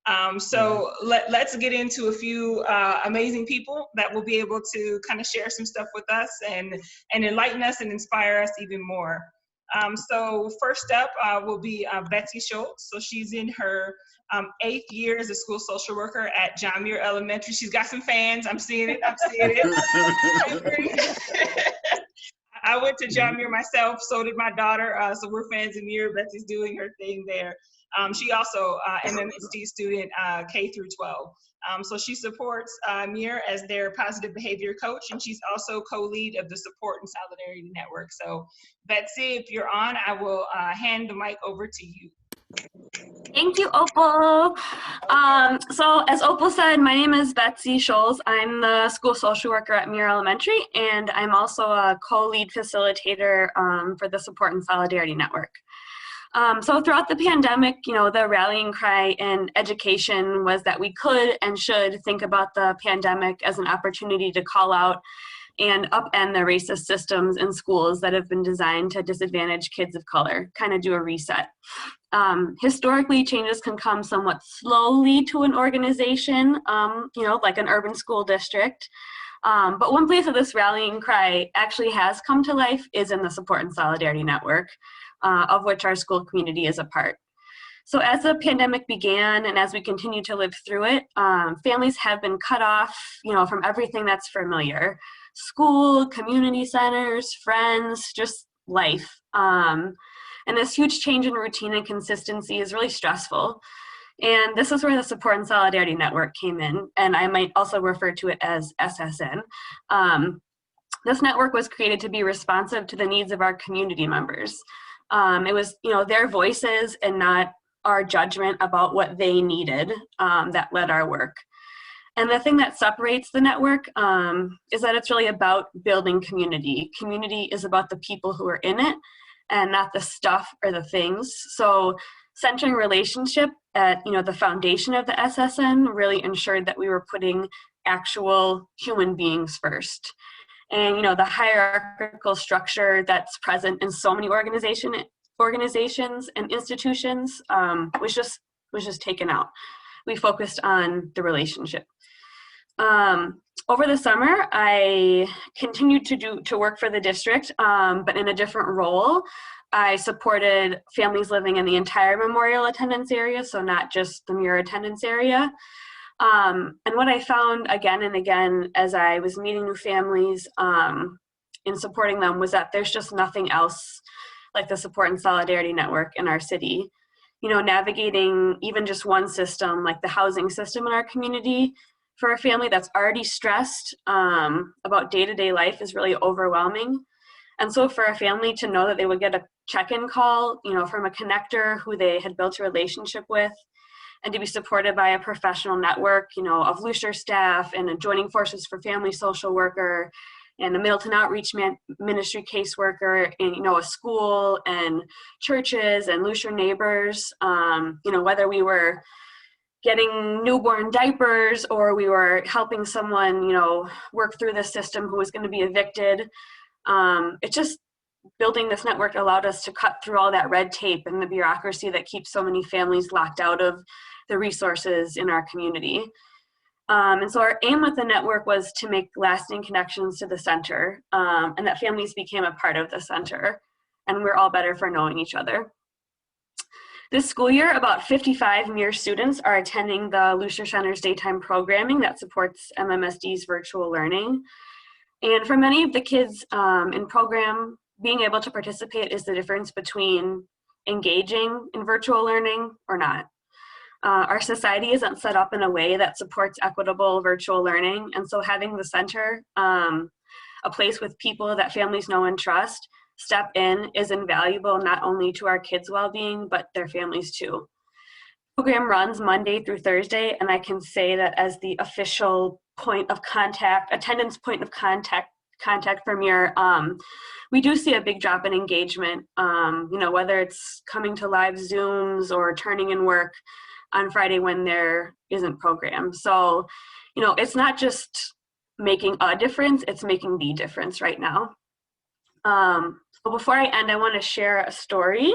Let's get into a few amazing people that will be able to kind of share some stuff with us and enlighten us and inspire us even more. So first up will be Betsy Scholz. So she's in her 8th year as a school social worker at Muir Elementary. She's got some fans. I'm seeing it. I went to Muir myself, so did my daughter. So we're fans of Muir. Betsy's doing her thing there. She also an MSD student, K through 12. So she supports Muir as their positive behavior coach, and she's also co-lead of the Support and Solidarity Network. So Betsy, if you're on, I will hand the mic over to you. Thank you, Opal. So as Opal said, my name is Betsy Scholz. I'm the school social worker at Muir Elementary, and I'm also a co-lead facilitator for the Support and Solidarity Network. So throughout the pandemic, the rallying cry in education was that we could and should think about the pandemic as an opportunity to call out and upend the racist systems in schools that have been designed to disadvantage kids of color, kind of do a reset. Historically, changes can come somewhat slowly to an organization, like an urban school district. But one place that this rallying cry actually has come to life is in the Support and Solidarity Network, of which our school community is a part. So as the pandemic began and as we continue to live through it, families have been cut off, from everything that's familiar. School, community centers, friends, just life. And this huge change in routine and consistency is really stressful. And this is where the Support and Solidarity Network came in, and I might also refer to it as SSN. This network was created to be responsive to the needs of our community members. It was, their voices and not our judgment about what they needed that led our work. And the thing that separates the network is that it's really about building community. Community is about the people who are in it and not the stuff or the things. So centering relationship at the foundation of the SSN really ensured that we were putting actual human beings first. And the hierarchical structure that's present in so many organizations and institutions was just taken out. We focused on the relationship. Over the summer, I continued to work for the district, but in a different role. I supported families living in the entire Memorial attendance area, so not just the Muir attendance area. And what I found again and again as I was meeting new families and supporting them was that there's just nothing else like the Support and Solidarity Network in our city. Navigating even just one system, like the housing system in our community, for a family that's already stressed about day-to-day life is really overwhelming. And so for a family to know that they would get a check-in call, from a connector who they had built a relationship with, and to be supported by a professional network, of Lucier staff and a joining forces for family social worker and a Middleton Outreach Ministry caseworker and, a school and churches and Lucier neighbors, whether we were getting newborn diapers or we were helping someone, work through the system who was going to be evicted. It's just building this network allowed us to cut through all that red tape and the bureaucracy that keeps so many families locked out of the resources in our community. And so our aim with the network was to make lasting connections to the center, and that families became a part of the center, and we're all better for knowing each other. This school year, about 55 Muir students are attending the Lucier Center's daytime programming that supports MMSD's virtual learning. And for many of the kids in program, being able to participate is the difference between engaging in virtual learning or not. Our society isn't set up in a way that supports equitable virtual learning, and so having the center, a place with people that families know and trust, step in is invaluable not only to our kids' well-being, but their families too. The program runs Monday through Thursday, and I can say that as the official point of contact, attendance point of contact for Muir, we do see a big drop in engagement, whether it's coming to live Zooms or turning in work on Friday when there isn't program. So, it's not just making a difference, it's making the difference right now. But before I end, I want to share a story,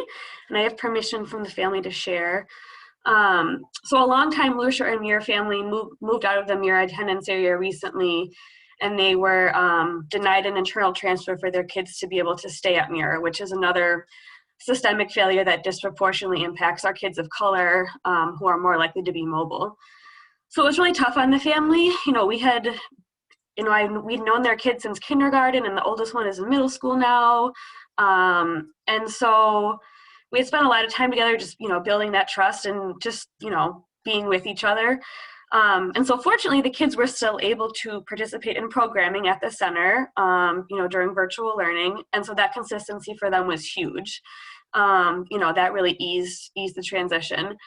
and I have permission from the family to share. So a longtime Lucia and Muir family moved out of the Muir attendance area recently, and they were denied an internal transfer for their kids to be able to stay at Muir, which is another systemic failure that disproportionately impacts our kids of color who are more likely to be mobile. So it was really tough on the family. We'd known their kids since kindergarten, and the oldest one is in middle school now. And so we had spent a lot of time together just, building that trust and just, being with each other. And so fortunately, the kids were still able to participate in programming at the center, during virtual learning. And so that consistency for them was huge. That really eased the transition.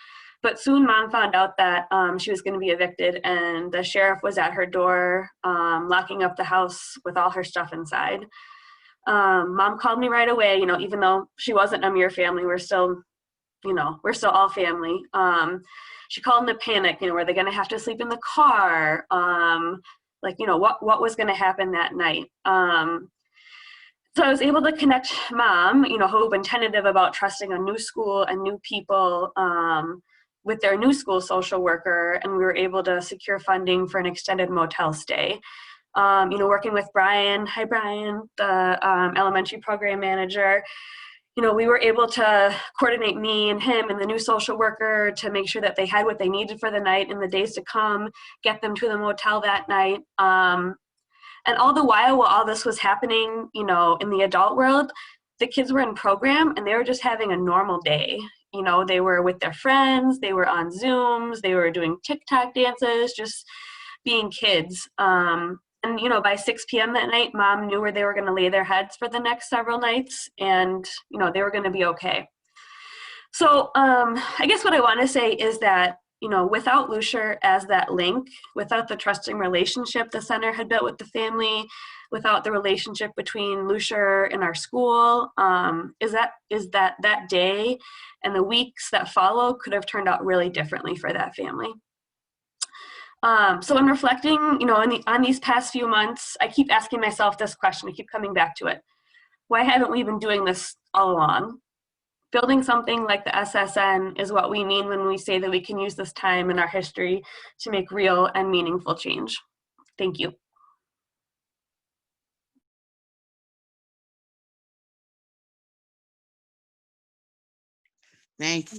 But soon Mom found out that she was going to be evicted, and the sheriff was at her door, locking up the house with all her stuff inside. Mom called me right away, even though she wasn't a Muir family, we're still all family. She called in a panic, were they going to have to sleep in the car? What was going to happen that night? So I was able to connect Mom, who had been tentative about trusting a new school and new people, with their new school social worker, and we were able to secure funding for an extended motel stay. Working with Brian, hi Brian, the elementary program manager, we were able to coordinate me and him and the new social worker to make sure that they had what they needed for the night and the days to come, get them to the motel that night. And all the while all this was happening, in the adult world, the kids were in program and they were just having a normal day. They were with their friends, they were on Zooms, they were doing TikTok dances, just being kids. And by 6 p.m. that night, Mom knew where they were going to lay their heads for the next several nights, and, they were going to be okay. So I guess what I want to say is that, without Lucia as that link, without the trusting relationship the center had built with the family, without the relationship between Lucia and our school, is that day and the weeks that follow could have turned out really differently for that family. So in reflecting, on these past few months, I keep asking myself this question, I keep coming back to it. Why haven't we been doing this all along? Building something like the SSN is what we mean when we say that we can use this time in our history to make real and meaningful change. Thank you. Thank you.